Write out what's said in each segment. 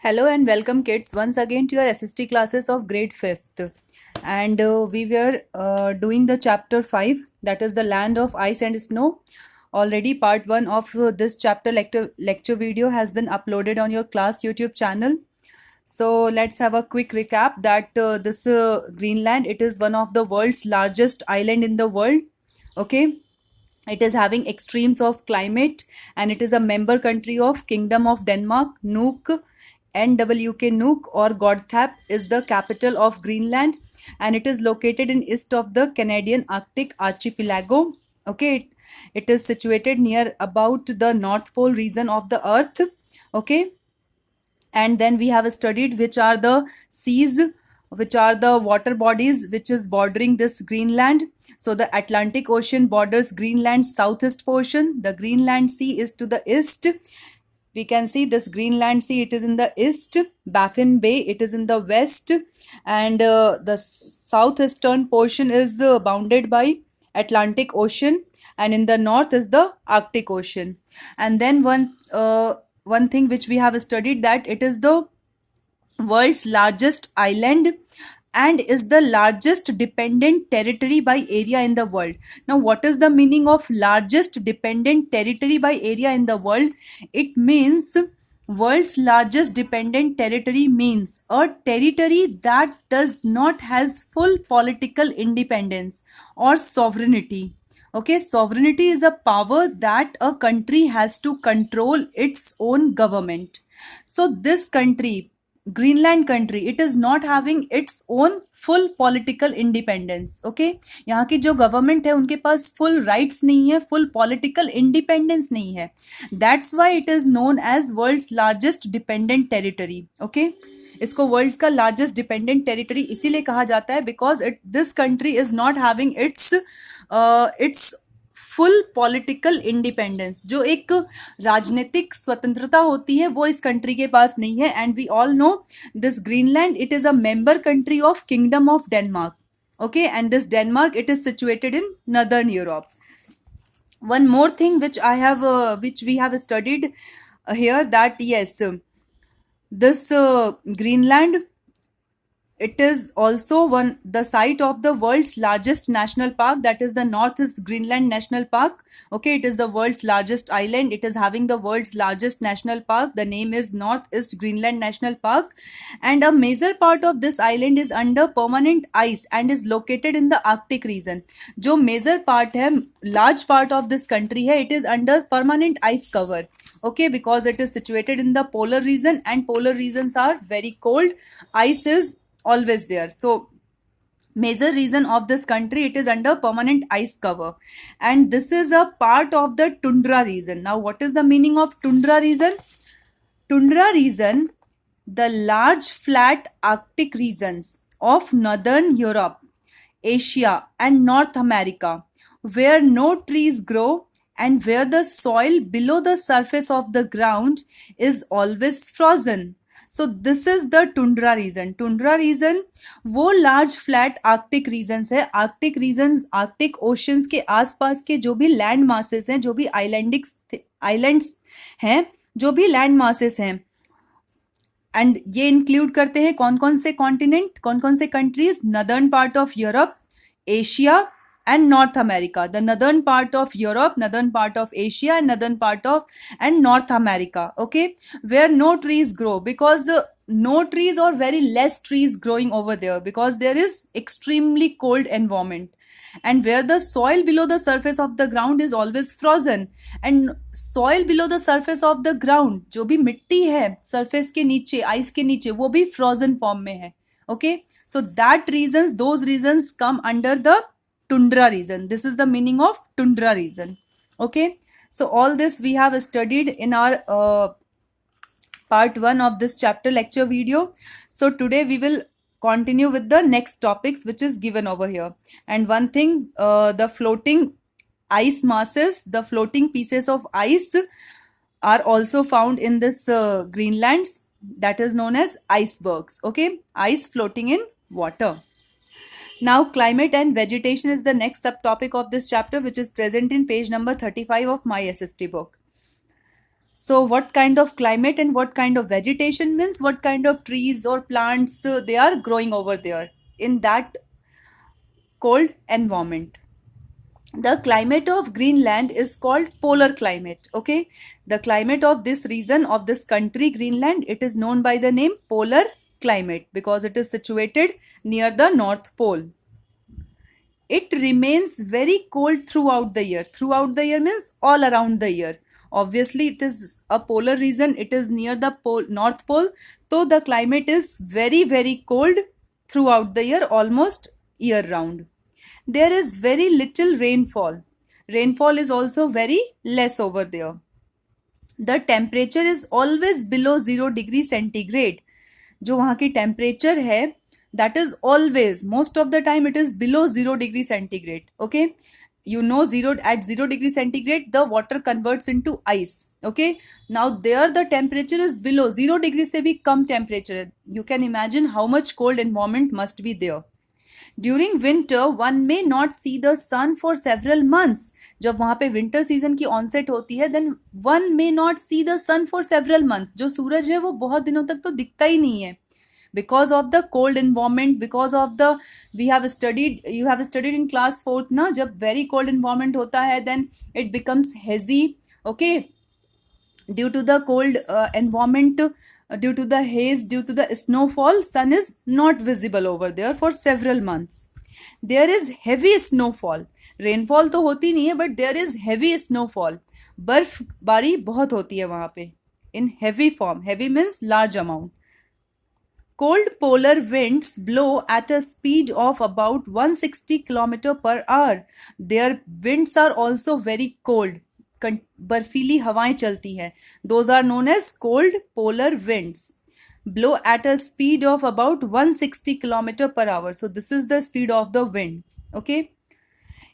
Hello and welcome kids once again to your SST classes of grade 5th. And we were doing the chapter 5, that is the land of ice and snow. Already part 1 of this chapter lecture video has been uploaded on your class YouTube channel. So let's have a quick recap that this Greenland, it is one of the world's largest island in the world. Okay, it is having extremes of climate and it is a member country of Kingdom of Denmark. Nuuk, NWK Nuuk or Godthap is the capital of Greenland and it is located in east of the Canadian Arctic archipelago. Okay, it is situated near about the North Pole region of the earth. Okay, and then we have studied which are the seas, which are the water bodies which is bordering this Greenland. So the Atlantic Ocean borders Greenland's southeast portion. The Greenland Sea is to the east. We can see this Greenland Sea, it is in the east. Baffin Bay, it is in the west, and the southeastern portion is bounded by Atlantic Ocean, and in the north is the Arctic Ocean. And then one thing which we have studied, that it is the world's largest island and is the largest dependent territory by area in the world. Now, what is the meaning of largest dependent territory by area in the world? It means world's largest dependent territory means a territory that does not has full political independence or sovereignty. Okay, sovereignty is a power that a country has to control its own government. So this country, Greenland country, it is not having its own full political independence. Okay, यहाँ की जो government है उनके पास full rights नहीं है, full political independence नहीं है. That's why it is known as world's largest dependent territory. Okay, इसको वर्ल्ड का लार्जेस्ट डिपेंडेंट टेरिटरी इसीलिए कहा जाता है because this country is not having its full political independence. जो एक राजनीतिक स्वतंत्रता होती है वो इस कंट्री के पास नहीं है. And we all know this Greenland, it is a member country of kingdom of Denmark. Okay, and this Denmark, it is situated in northern Europe. One more thing which which we have studied here, that yes, this Greenland, it is also the site of the world's largest national park, that is the Northeast Greenland National Park. Okay, it is the world's largest island. It is having the world's largest national park. The name is Northeast Greenland National Park, and a major part of this island is under permanent ice and is located in the Arctic region. जो major part है, large part of this country है, it is under permanent ice cover. Okay, because it is situated in the polar region and polar regions are very cold. Ice is always there. So major region of this country, it is under permanent ice cover, and this is a part of the tundra region. Now, what is the meaning of tundra region? Tundra region, the large flat Arctic regions of northern Europe, Asia and North America, where no trees grow and where the soil below the surface of the ground is always frozen. So this is the tundra region. Tundra region वो large flat Arctic regions है. Arctic regions, Arctic oceans के आसपास के जो भी land masses हैं, जो भी आइलैंड्स हैं, जो भी लैंड मासेस हैं, एंड ये इंक्लूड करते हैं कौन कौन से कॉन्टिनेंट, कौन कौन से countries? Northern part of Europe, Asia and North America. The northern part of Europe, northern part of Asia, and northern part of and North America. Okay, where no trees grow, because no trees or very less trees growing over there, because there is extremely cold environment, and where the soil below the surface of the ground is always frozen. And soil below the surface of the ground, जो भी मिट्टी है surface के नीचे, ice के नीचे, वो भी frozen form में है. Okay, so those reasons come under the tundra region. This is the meaning of tundra region. Okay, so all this we have studied in our part 1 of this chapter lecture video. So today we will continue with the next topics which is given over here. And one thing, the floating ice masses, the floating pieces of ice are also found in this Greenlands, that is known as icebergs. Okay, ice floating in water. Now, climate and vegetation is the next subtopic of this chapter, which is present in page number 35 of my SST book. So what kind of climate and what kind of vegetation means what kind of trees or plants they are growing over there in that cold environment. The climate of Greenland is called polar climate. Okay, the climate of this region of this country Greenland, it is known by the name polar climate because it is situated near the North Pole. It remains very cold throughout the year. Throughout the year means all around the year. Obviously it is a polar region, it is near the North Pole, so the climate is very cold throughout the year, almost year round. There is very little rainfall. Rainfall is also very less over there. The temperature is always below 0 degree centigrade. जो वहाँ की temperature है that is always, most of the time it is below 0 degree centigrade. Okay, you know, zero at 0 degree centigrade the water converts into ice. Okay, now there the temperature is below 0 degree से भी कम temperature. You can imagine how much cold environment must be there. During winter one may not see the sun for several months. जब वहाँ पे winter season की onset होती है then one may not see the sun for several months. जो सूरज है वो बहुत दिनों तक तो दिखता ही नहीं है because of the cold environment, because of the you have studied in class 4th ना, जब very cold environment होता है then it becomes hazy. Okay, due to the cold environment, due to the haze, due to the snowfall, sun is not visible over there for several months. There is heavy snowfall. Rainfall तो होती नहीं है but there is heavy snowfall. बर्फबारी बहुत होती है वहाँ पे in heavy form. Heavy means large amount. Cold polar winds blow at a speed of about 160 km per hour. Their winds are also very cold. बर्फीली हवाएं चलती हैं. Those are known as cold polar winds. Blow at a speed of about 160 km per hour. So this is the speed of the wind. Okay.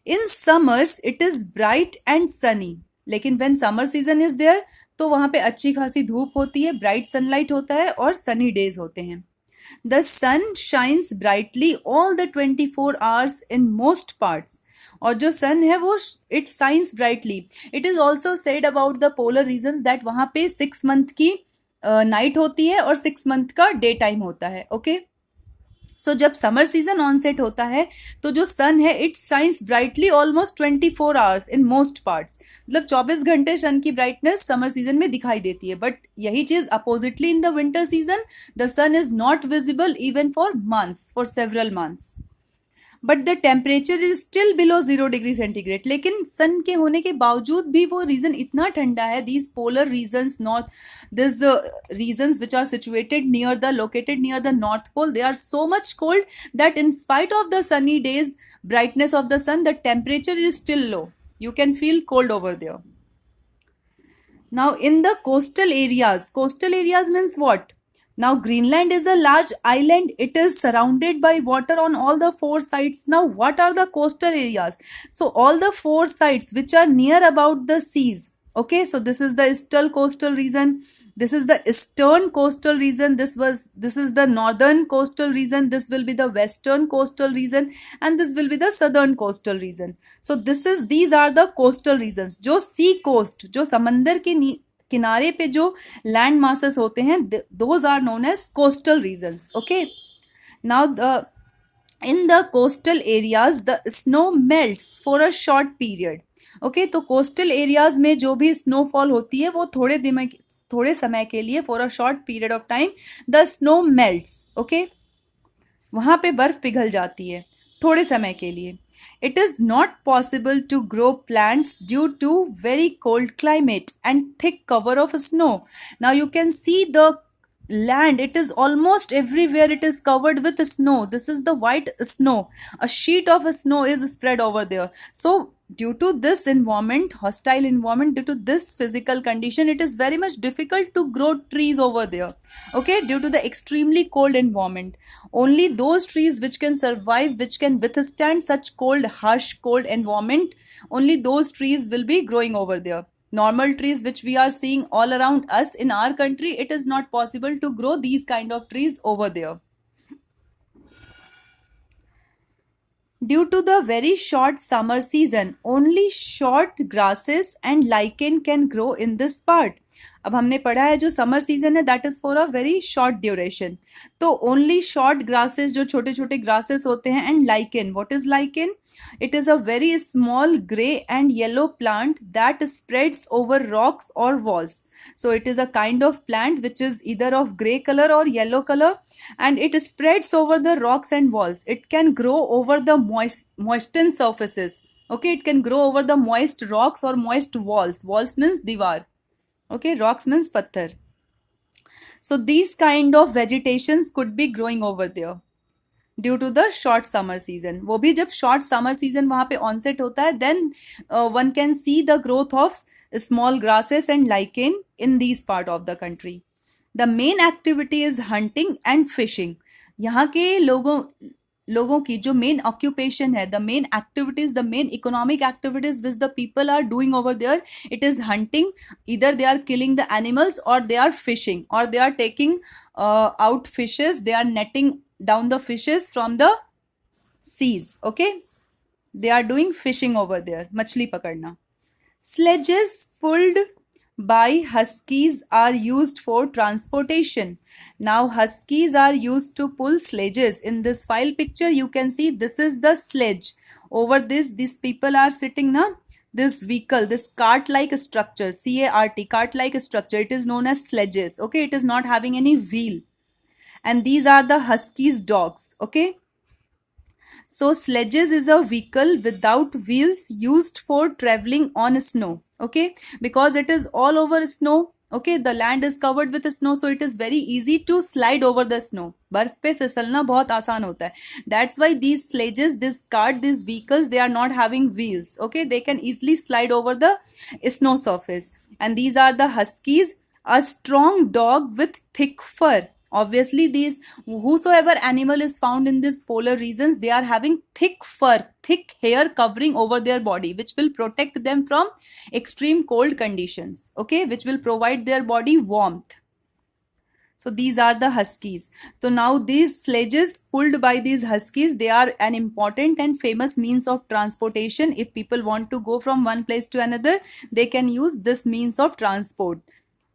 In summers it is bright and sunny. लेकिन when summer season is there तो वहाँ पे अच्छी खासी धूप होती है, bright sunlight होता है और sunny days होते हैं. The sun shines brightly all the 24 hours in most parts. और जो सन है वो it shines brightly. It is also said about the polar regions that वहाँ पे 6 month की नाइट होती है और 6 month का डे टाइम होता है. ओके, सो जब समर सीजन ऑनसेट होता है तो जो सन है it shines brightly almost 24 hours in most parts. मतलब 24 घंटे सन की ब्राइटनेस समर सीजन में दिखाई देती है. बट यही चीज oppositely in the winter season the sun is not visible even for months, for several months. But the temperature is still below 0 degree centigrade. लेकिन सन के होने के बावजूद भी वो रीजन इतना ठंडा है. These polar regions, north this regions which are situated located near the north pole, they are so much cold that in spite of the sunny days, brightness of the sun, the temperature is still low. You can feel cold over there. Now in the coastal areas means what? Now Greenland is a large island. It is surrounded by water on all the 4 sides. Now what are the coastal areas? So all the 4 sides which are near about the seas. Okay, so this is the eastern coastal region, this is the eastern coastal region, this is the northern coastal region, this will be the western coastal region, and this will be the southern coastal region. So these are the coastal regions. जो sea coast, जो समंदर के किनारे पे जो land masses होते हैं, those are known as coastal regions. Okay, now in the coastal areas the snow melts for a short period. Okay, तो कोस्टल एरियाज में जो भी स्नोफॉल होती है वो थोड़े समय के लिए, for a short period of time the snow melts. Okay, वहां पे बर्फ पिघल जाती है थोड़े समय के लिए. It is not possible to grow plants due to very cold climate and thick cover of snow. Now you can see the land, it is almost everywhere it is covered with snow. This is the white snow, a sheet of snow is spread over there. So due to this environment, hostile environment, due to this physical condition, it is very much difficult to grow trees over there. Okay, due to the extremely cold environment, only those trees which can survive, which can withstand such cold, harsh cold environment, only those trees will be growing over there. Normal trees which we are seeing all around us in our country, it is not possible to grow these kind of trees over there. Due to the very short summer season, only short grasses and lichen can grow in this part. अब हमने पढ़ा है जो summer season है that is for a very short duration. तो only short grasses, जो छोटे छोटे ग्रासेस होते हैं, and lichen. What is lichen? It is a very small gray and yellow plant that spreads over rocks or walls. So it is a kind of plant which is either of gray color or yellow color, and it spreads over the rocks and walls. It can grow over the moistened surfaces. Okay, it can grow over the moist rocks or moist walls. Walls means diwar. Okay, rocks means patthar. So these kind of vegetations could be growing over there due to the short summer season. वो भी जब short summer season वहां पे onset होता है, then one can see the growth of small grasses and lichen in this part of the country. The main activity is hunting and fishing. यहाँ के लोगों की जो मेन ऑक्यूपेशन है, the main activities, the main economic activities which the people are doing over there, it is hunting. इधर they are killing the animals और they are fishing और they are taking out fishes, they are netting down the fishes from the seas. Okay, they are doing fishing over there, machli pakadna. Sledges pulled by huskies are used for transportation. Now huskies are used to pull sledges. In this file picture you can see this is the sledge. Over this, these people are sitting na, this vehicle, this cart like structure, cart like structure, it is known as sledges. Okay, it is not having any wheel, and these are the huskies dogs. Okay, so sledges is a vehicle without wheels used for traveling on snow. Okay, because it is all over snow. Okay, the land is covered with snow, so it is very easy to slide over the snow. बर्फ पे फिसलना बहुत आसान होता है. That's why these sledges, this cart, these vehicles, they are not having wheels. Okay, they can easily slide over the snow surface. And these are the huskies, a strong dog with thick fur. Obviously, these whosoever animal is found in these polar regions, they are having thick fur, thick hair covering over their body, which will protect them from extreme cold conditions. Okay, which will provide their body warmth. So these are the huskies. So now these sledges pulled by these huskies, they are an important and famous means of transportation. If people want to go from one place to another, they can use this means of transport.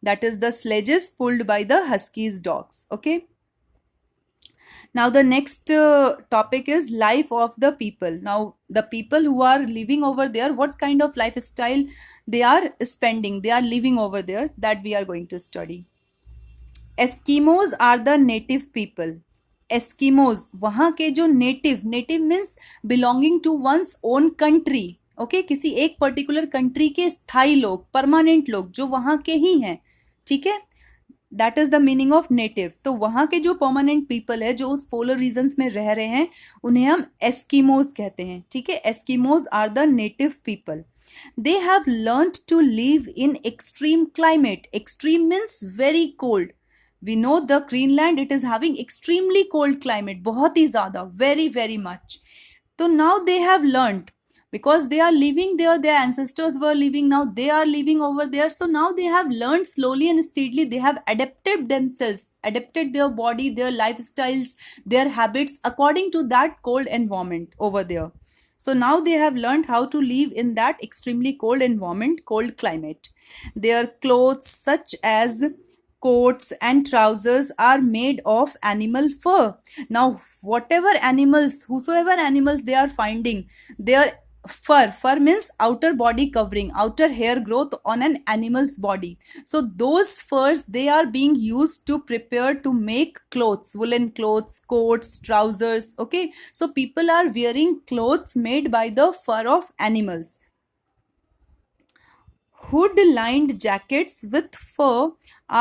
That is the sledges pulled by the huskies dogs. Okay, now the next topic is life of the people. Now the people who are living over there, what kind of lifestyle they are spending, they are living over there, that we are going to study. Eskimos are the native people. Eskimos, वहाँ के जो native means belonging to one's own country. Okay, किसी एक particular country के स्थायी लोग, permanent लोग जो वहां के ही हैं. ठीक है, that is the meaning of native. तो वहां के जो परमानेंट पीपल है, जो उस पोलर रीजन्स में रह रहे हैं, उन्हें हम एस्किमोज कहते हैं. ठीक है, Eskimos are the native people. They have learned to live in extreme climate. Extreme means very cold. We know the Greenland, it is having extremely cold climate, बहुत ही ज्यादा, वेरी वेरी मच. तो now they have learned, because they are living there, their ancestors were living, now they are living over there, so now they have learned slowly and steadily, they have adapted themselves, adapted their body, their lifestyles, their habits according to that cold environment over there. So now they have learned how to live in that extremely cold environment, cold climate. Their clothes such as coats and trousers are made of animal fur. Now whatever animals, whosoever animals they are finding, their fur means outer body covering, outer hair growth on an animal's body. So those furs, they are being used to prepare to make clothes, woolen clothes, coats, trousers. Okay, so people are wearing clothes made by the fur of animals. Hood lined jackets with fur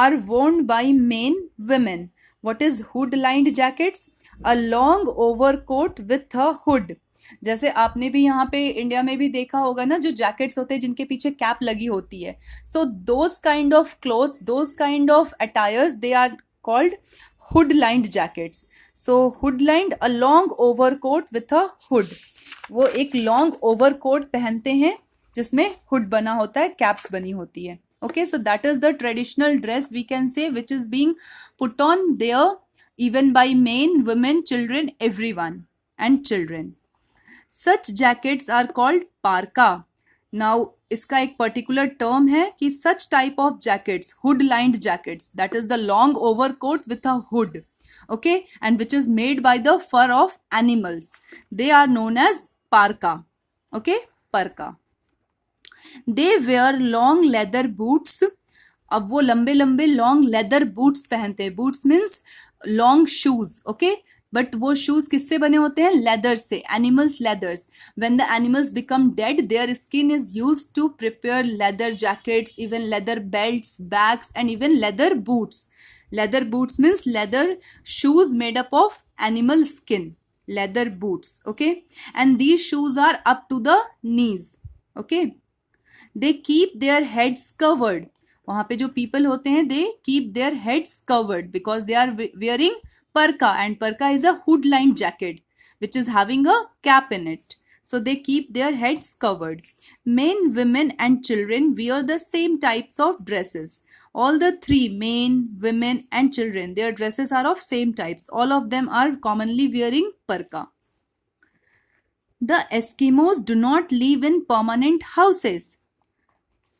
are worn by men, women. What is hood lined jackets? A long overcoat with a hood. जैसे आपने भी यहाँ पे India में भी देखा होगा ना, जो जैकेट्स होते हैं जिनके पीछे कैप लगी होती है. So those kind of clothes, those kind of attires, they are called hood lined jackets. So hood lined, a long overcoat with a hood. वो एक लॉन्ग ओवरकोट पहनते हैं जिसमें हुड बना होता है, कैप्स बनी होती है. Okay, so that is the traditional dress we can say which is being put on there even by men, women, children, everyone, and children. Such jackets are called parka. Now इसका एक particular term है कि such type of jackets, hood lined jackets, that is the long overcoat with a hood, okay, and which is made by the fur of animals, they are known as parka, okay, parka. They wear long leather boots. अब वो लंबे लंबे long leather boots पहनते हैं. Boots means long shoes, okay, but वो shoes किससे बने होते हैं? लेदर से, animals leathers. When the animals become dead, their skin is use to prepare leather jackets, even leather belts, bags and even leather boots. Leather boots means leather shoes made up of animal skin. Leather boots, okay? And these shoes are up to the knees, okay? They keep their heads covered. वहाँ पे जो people होते हैं, they keep their heads covered because they are wearing parka, and parka is a hood-lined jacket which is having a cap in it. So they keep their heads covered. Men, women and children wear the same types of dresses. All the three, men, women and children, their dresses are of same types. All of them are commonly wearing parka. The Eskimos do not live in permanent houses.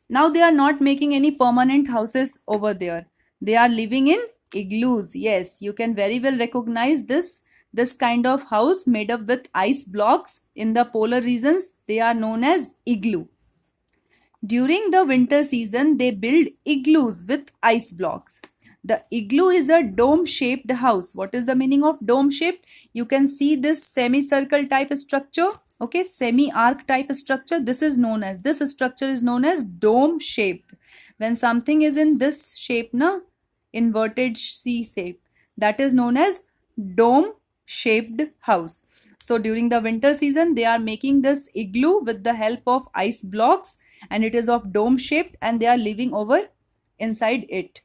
Now they are not making any permanent houses over there. They are living in igloos. Yes, you can very well recognize this kind of house made up with ice blocks in the polar regions. They are known as igloo. During the winter season, they build igloos with ice blocks. The igloo is a dome-shaped house. What is the meaning of dome-shaped? You can see this semicircle type structure, okay, semi-arc type structure. This structure is known as dome-shaped. When something is in this shape, inverted C shape, that is known as dome-shaped house. So during the winter season, they are making this igloo with the help of ice blocks, and it is of dome shaped, and they are living over inside it.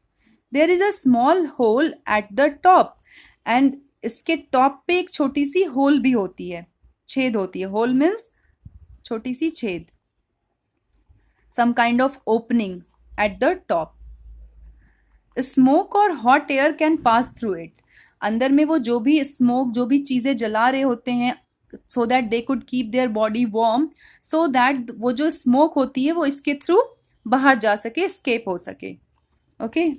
There is a small hole at the top, and इसके top पे एक छोटी सी whole भी होती है, छेद होती है. होल मीन्स छोटी सी छेद, some kind of opening at the top. Smoke or hot air can pass through it. अंदर में वो जो भी स्मोक, जो भी चीजें जला रहे होते हैं, so that they could keep their body warm, so that वो जो smoke होती है वो इसके थ्रू बाहर जा सके, escape हो सके, okay?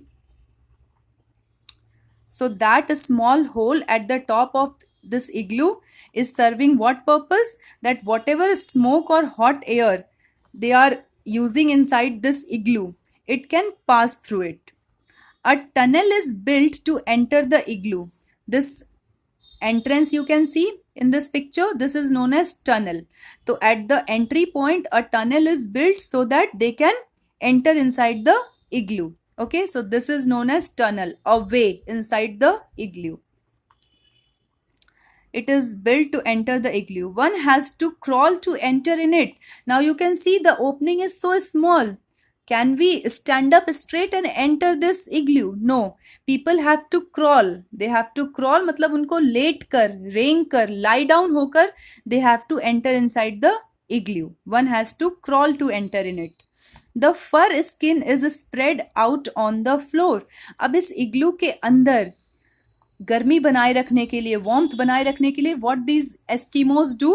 So that small hole at the top of this igloo is serving what purpose? That whatever smoke or hot air they are using inside this igloo, it can pass through it. A tunnel is built to enter the igloo. This entrance you can see in this picture, this is known as tunnel. So at the entry point, a tunnel is built so that they can enter inside the igloo. Okay, so this is known as tunnel, a way inside the igloo. It is built to enter the igloo. One has to crawl to enter in it. Now you can see the opening is so small. Can we stand up straight and enter this igloo? No. People have to crawl. They have to crawl मतलब उनको late कर, रेंग कर, lie down होकर they have to enter inside the igloo. One has to crawl to enter in it. The fur skin is spread out on the floor. अब इस igloo के अंदर गर्मी बनाए रखने के लिए, warmth बनाए रखने के लिए, what these Eskimos do?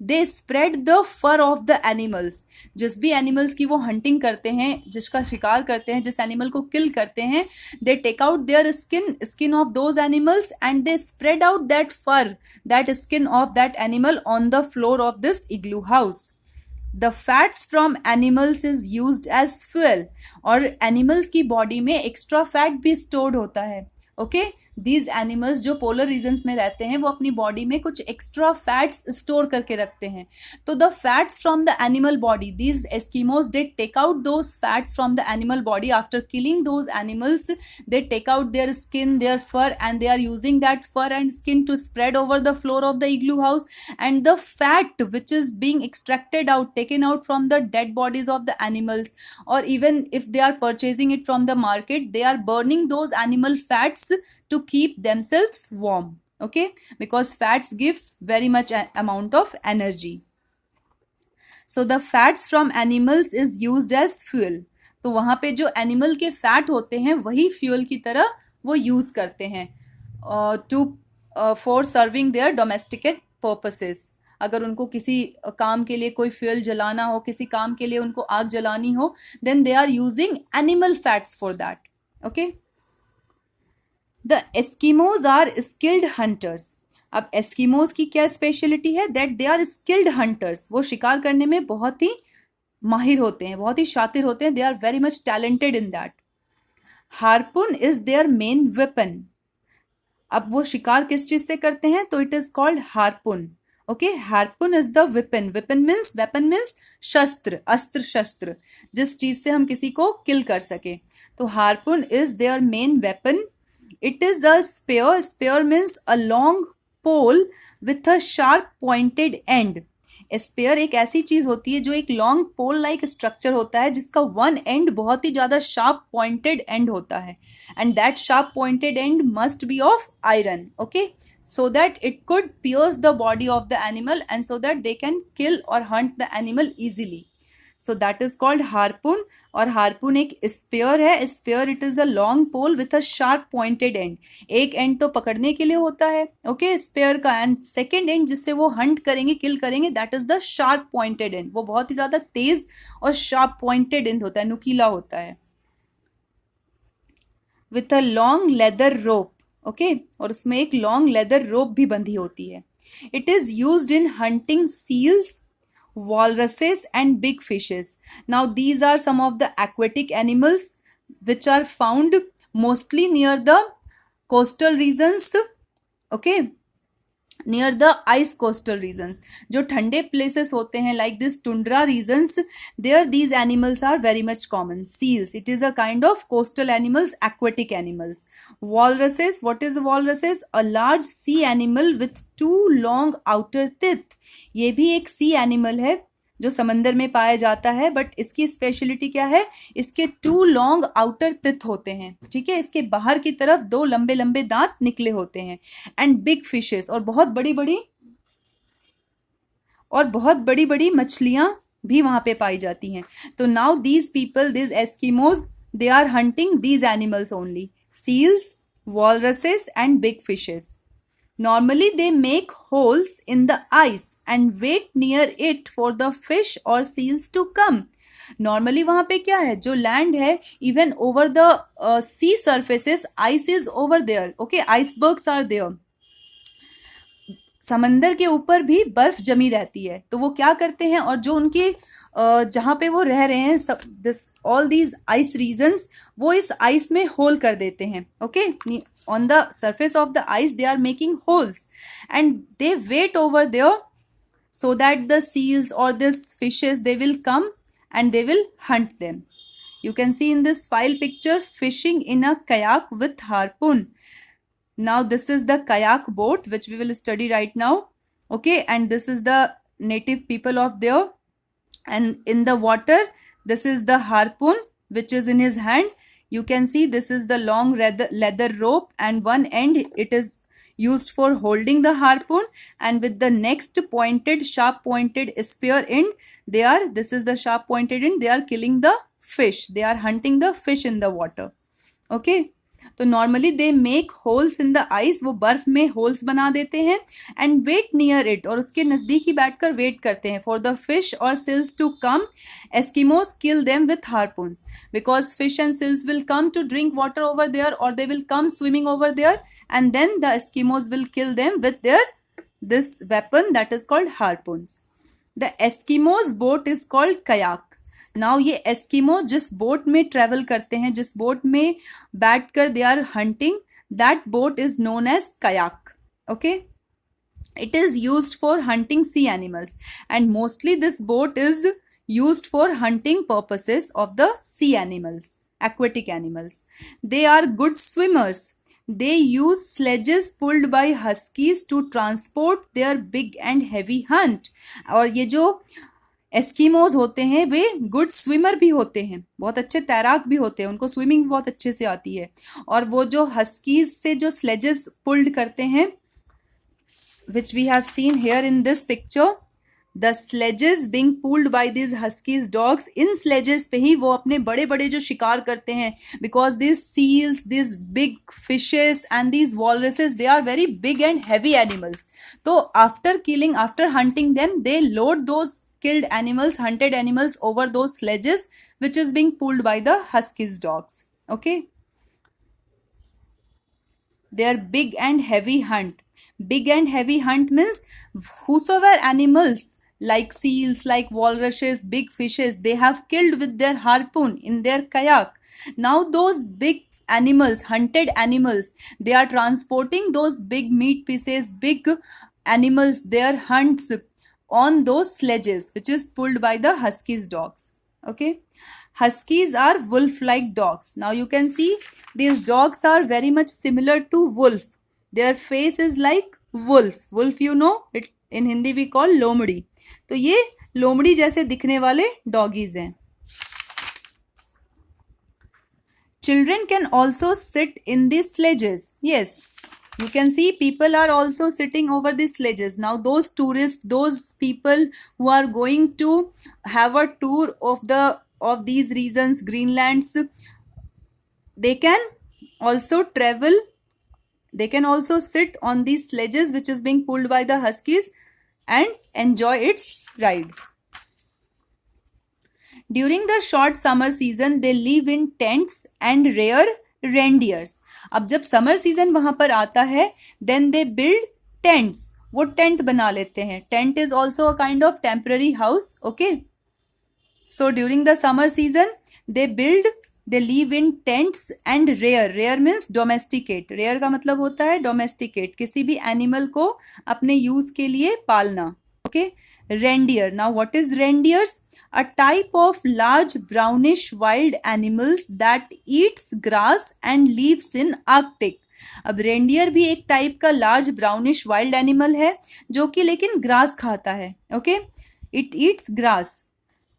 They spread the fur of the animals. जिस भी animals की वो hunting करते हैं, जिसका शिकार करते हैं, जिस animal को kill करते हैं, they take out their skin of those animals, and they spread out that fur, that skin of that animal on the floor of this igloo house. The fats from animals is used as fuel. और animals की body में extra fat भी stored होता है. Okay, these animals जो polar regions में रहते हैं वो अपनी बॉडी में कुछ एक्स्ट्रा फैट्स स्टोर करके रखते हैं. तो the fats from the animal body, these Eskimos they take out those fats from the animal body after killing those animals. They take out their skin, their fur, and they are using that fur and skin to spread over the floor of the igloo house. And the fat which is being extracted out, taken out from the dead bodies of the animals, और even if they are purchasing it from the market, they are burning those animal fats to keep themselves warm. Okay, because fats gives very much amount of energy. So the fats from animals is used as fuel. तो वहाँ पे जो animal के fat होते हैं वही fuel की तरह वो यूज करते हैं to for serving their domesticated purposes. अगर उनको किसी काम के लिए कोई फ्यूल जलाना हो, किसी काम के लिए उनको आग जलानी हो, then they are using animal fats for that. Okay. The Eskimos are skilled hunters. अब एस्किमोज की क्या स्पेशलिटी है? That they are skilled hunters. वो शिकार करने में बहुत ही माहिर होते हैं, बहुत ही शातिर होते हैं. They are very much talented in that. Harpoon is their main weapon. अब वो शिकार किस चीज से करते हैं? तो it is called harpoon. Okay, harpoon is the weapon. Weapon means शस्त्र, अस्त्र शस्त्र, जिस चीज से हम किसी को किल कर सके. तो harpoon is their main weapon. It is a spear. Spear means a long pole with a sharp pointed end. Spear एक ऐसी चीज होती है जो एक लॉन्ग पोल लाइक स्ट्रक्चर होता है जिसका वन एंड बहुत ही ज्यादा शार्प पॉइंटेड एंड होता है. And that sharp pointed and must be of iron. Okay, so that it could pierce the body of the animal and so that they can kill or hunt the animal easily. So that is called harpoon. और harpoon एक spear है. Spear it is a long pole with a sharp pointed end. एक end तो पकड़ने के लिए होता है, ओके, स्पेयर का, एंड सेकेंड एंड जिससे वो हंट करेंगे, किल करेंगे, that is the sharp pointed end. वो बहुत ही ज्यादा तेज और शार्प पॉइंटेड एंड होता है, नुकीला होता है. With a long leather rope. Okay, और उसमें एक लॉन्ग लेदर रोप भी बंधी होती है. It is used in hunting seals, walruses and big fishes. Now these are some of the aquatic animals which are found mostly near the coastal regions. Okay, near the ice coastal regions. जो ठंडे places होते हैं like this tundra regions, there these animals are very much common. Seals, it is a kind of coastal animals, aquatic animals. Walruses, what is walruses? A large sea animal with two long outer teeth. ये भी एक सी animal है जो समंदर में पाया जाता है, बट इसकी स्पेशलिटी क्या है? इसके टू लॉन्ग आउटर टिथ होते हैं. ठीक है, इसके बाहर की तरफ दो लंबे लंबे दांत निकले होते हैं. एंड बिग फिशेस, और बहुत बड़ी बड़ी मछलियां भी वहां पे पाई जाती हैं. तो now these people, these Eskimos, they are hunting these animals only. Seals, walruses and big fishes. Normally they make holes in the ice and wait near it for the fish or seals to come. Normally वहां पे क्या है? जो land है, even over the sea surfaces, ice is over there. Okay, icebergs are there. समंदर के ऊपर भी बर्फ जमी रहती है. तो वो क्या करते हैं, और जो उनके जहाँ पे वो रह रहे हैं, सब this all these ice regions, वो इस आइस में होल कर देते हैं. Okay, on the surface of the ice they are making holes and they wait over there so that the seals or this fishes, they will come and they will hunt them. You can see in this file picture fishing in a kayak with harpoon. Now this is the kayak boat which we will study right now. Okay, and this is the native people of there, and in the water this is the harpoon which is in his hand. You can see this is the long leather rope, and one end it is used for holding the harpoon, and with the next sharp pointed spear end, this is the sharp pointed end, they are killing the fish, they are hunting the fish in the water. Okay, तो normally they make holes in the ice. वो बर्फ में holes बना देते हैं. And wait near it, और उसके नजदीक ही बैठकर वेट करते हैं. फॉर द फिश और seals to come, Eskimos kill them with harpoons, because fish and seals will come to drink water over there, और they will come swimming over there, and then the Eskimos will kill them with their this weapon that is called harpoons. The Eskimos boat is called kayak. Now ये Eskimo जिस boat में travel करते हैं, जिस boat में बैठकर they are hunting, that boat is known as kayak. Okay, it is used for hunting sea animals, and mostly this boat is used for hunting purposes of the sea animals, aquatic animals. They are good swimmers. They use sledges pulled by huskies to transport their big and heavy hunt. और ये जो Eskimos होते हैं वे good swimmer भी होते हैं, बहुत अच्छे तैराक भी होते हैं, उनको स्विमिंग बहुत अच्छे से आती है. और वो जो हस्कीज से जो स्लेजेस पुल्ड करते हैं, which we have seen here in this picture, the sledges being pulled by this huskies dogs, in sledges पे ही वो अपने बड़े बड़े जो शिकार करते हैं, because this seals, this big fishes and these walruses, they are very big and heavy animals. So after hunting them, they load those killed animals, hunted animals over those sledges which is being pulled by the huskies dogs. Okay, they are big and heavy hunt. Big and heavy hunt means whosoever animals like seals, like walruses, big fishes, they have killed with their harpoon in their kayak. Now those big animals, hunted animals, they are transporting those big meat pieces, big animals, their hunts on those sledges which is pulled by the huskies dogs. Okay, huskies are wolf like dogs. Now you can see these dogs are very much similar to wolf. Their face is like wolf. Wolf, you know it, in Hindi we call लोमड़ी. तो ये लोमड़ी जैसे दिखने वाले doggies हैं. Children can also sit in these sledges. Yes, you can see people are also sitting over these sledges. Now those tourists, those people who are going to have a tour of these regions, Greenlands, they can also travel, they can also sit on these sledges which is being pulled by the huskies and enjoy its ride. During the short summer season, they live in tents and rear reindeers. अब जब summer season वहां पर आता है, then they build tents. वो tent बना लेते हैं. Tent is also a kind of temporary house. Okay. So during the summer season, they live in tents and rear. Rear means domesticate. Rear का मतलब होता है domesticate, किसी भी animal को अपने use के लिए पालना. Okay. Reindeer. Now what is reindeers? A type of large brownish wild animals that eats grass and lives in Arctic. अब रेंडियर भी एक टाइप का लार्ज ब्राउनिश वाइल्ड एनिमल है जो कि लेकिन ग्रास खाता है. ओके, इट ईट्स ग्रास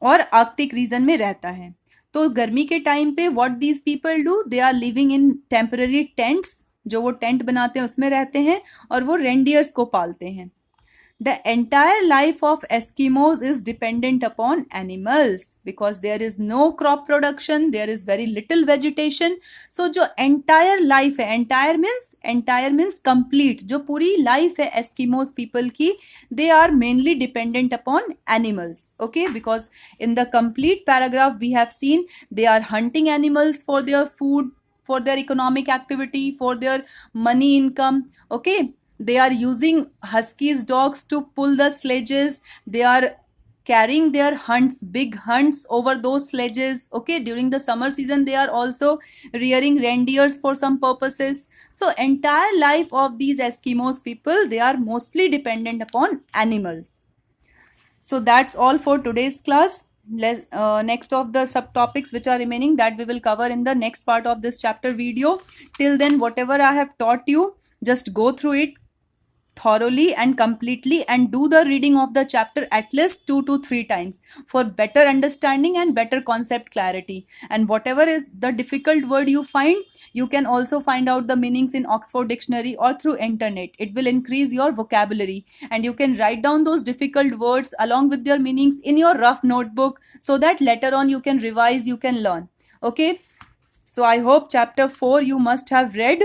और आर्कटिक रीजन में रहता है. तो गर्मी के टाइम पे what these people do, they are living in temporary tents. जो वो टेंट बनाते हैं उसमें रहते हैं और वो रेंडियर्स को पालते हैं. The entire life of Eskimos is dependent upon animals because there is no crop production, there is very little vegetation. So जो entire life है, entire means complete, जो पूरी life है Eskimos people की, they are mainly dependent upon animals. Okay, because in the complete paragraph we have seen they are hunting animals for their food, for their economic activity, for their money income. Okay, they are using huskies dogs to pull the sledges. They are carrying their hunts, big hunts over those sledges. Okay, during the summer season they are also rearing reindeers for some purposes. So entire life of these Eskimos people, they are mostly dependent upon animals. So that's all for today's class. Next of the subtopics which are remaining, that we will cover in the next part of this chapter video. Till then, whatever I have taught you, just go through it thoroughly and completely and do the reading of the chapter at least 2 to 3 times for better understanding and better concept clarity. And whatever is the difficult word you find, you can also find out the meanings in Oxford Dictionary or through internet. It will increase your vocabulary and you can write down those difficult words along with their meanings in your rough notebook so that later on you can revise, you can learn. Okay, so I hope chapter 4 you must have read,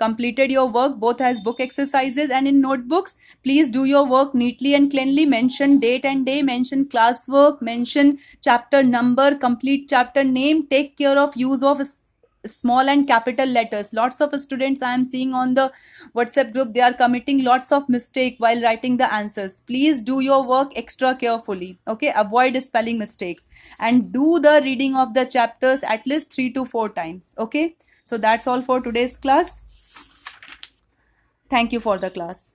completed your work both as book exercises and in notebooks. Please do your work neatly and cleanly. Mention date and day, mention classwork, mention chapter number, complete chapter name. Take care of use of small and capital letters. Lots of students I am seeing on the WhatsApp group, they are committing lots of mistake while writing the answers. Please do your work extra carefully. Okay, avoid spelling mistakes and do the reading of the chapters at least 3 to 4 times. Okay, so that's all for today's class. Thank you for the class.